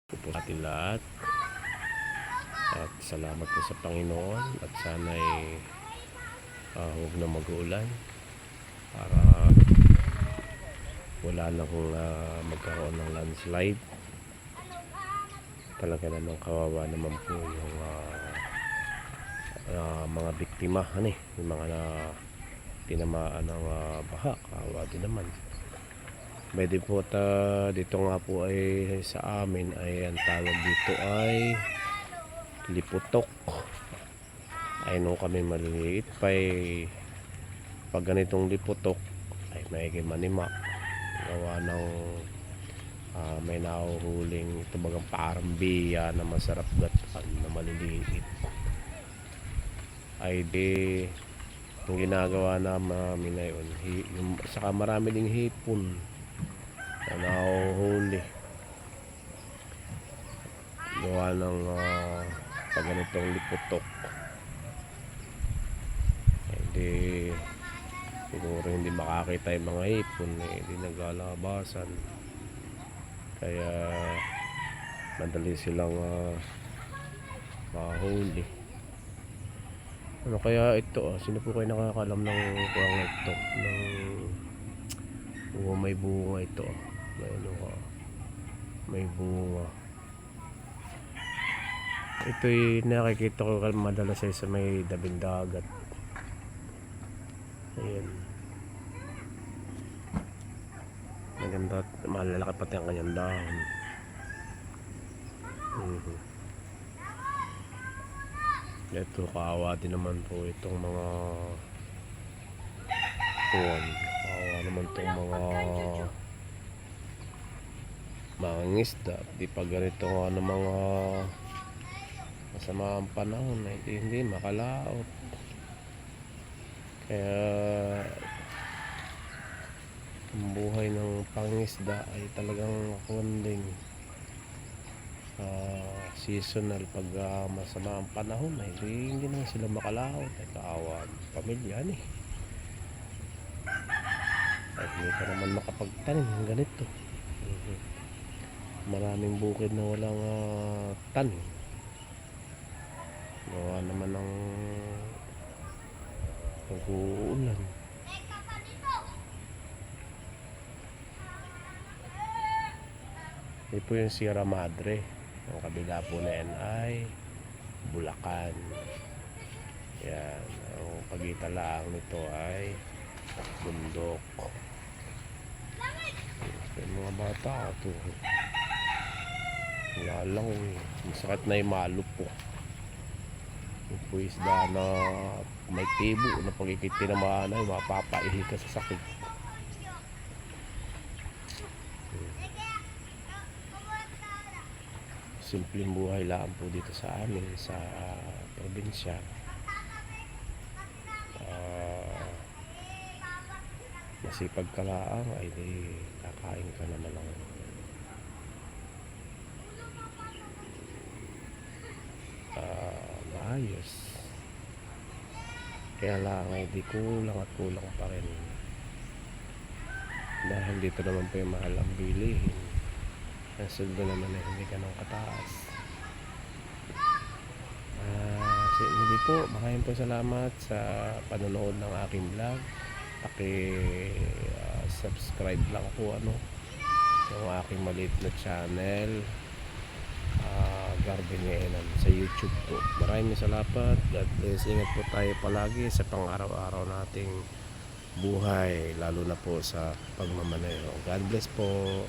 po sa ating lahat at salamat po sa Panginoon at sana'y huwag na mag-uulan para wala na kung magkaroon ng landslide. Talaga namang kawawa naman po yung mga biktima, yung mga tinamaan ng baha. Kawawa din naman. Pwede po dito nga po ay sa amin ay ang tawag dito ay liputok. Ay nung kami maliliit pa pag ganitong liputok ay may manima gawa ng may nahuhuling tubagang parang biya na masarap gatan na maliliit. Ay di yung ginagawa namin na yun, saka marami ding hipon na nahuhuli gawa ng pag ganitong liputok. Hindi siguro hindi makakita yung mga hipon, hindi naglalabasan, kaya madali silang mahuli. Ano kaya ito? Sino po kayo nakakalam ng kuwang ito ng may bunga ito? May bunga. Ito'y nakikita ko madalas sa may tabing dagat. Ayan. Maganda, malalaki pati ang kanyang dahon. Ito, kaawa din naman po itong mga puwan. Kaawa naman itong mga ngisda. Di pa ganito nga ng mga masama ang panahon, hindi makalaot. Kaya ang buhay ng pangisda ay talagang kunding seasonal. Pag masama ang panahon ay hindi na sila makalaot. Ay kaawa ang pamilya at hindi pa naman makapagtanim ng ganito. Maraming bukid na walang tanim gawa naman ng pag-uulan. Ito po yung Sierra Madre. Ang kabila po na yan ay Bulacan. Yan. Ang pagitan lang nito ay bundok. Yung mga bata ito wala lang, masakit na yung malupo. Yung po isda na may tibo na pag ikitinamaan ay mapapaihi ka sa sakit. Simpleng buhay lang po dito sa amin sa probinsya. Masipag ka lang ay kakain ka naman ng maayos. Kaya lang ay di kulang at kulang pa rin dahil dito naman po yung mahal ang bilihin. Ang sweldo naman ay hindi ganun kataas. Hindi po, maraming po salamat sa panonood ng aking vlog. Subscribe lang po yung aking maliit na channel, Gardenienan sa YouTube po. Maraming salamat. God bless. Ingat po tayo palagi sa pang-araw-araw nating buhay, lalo na po sa pagmamaneho. God bless po.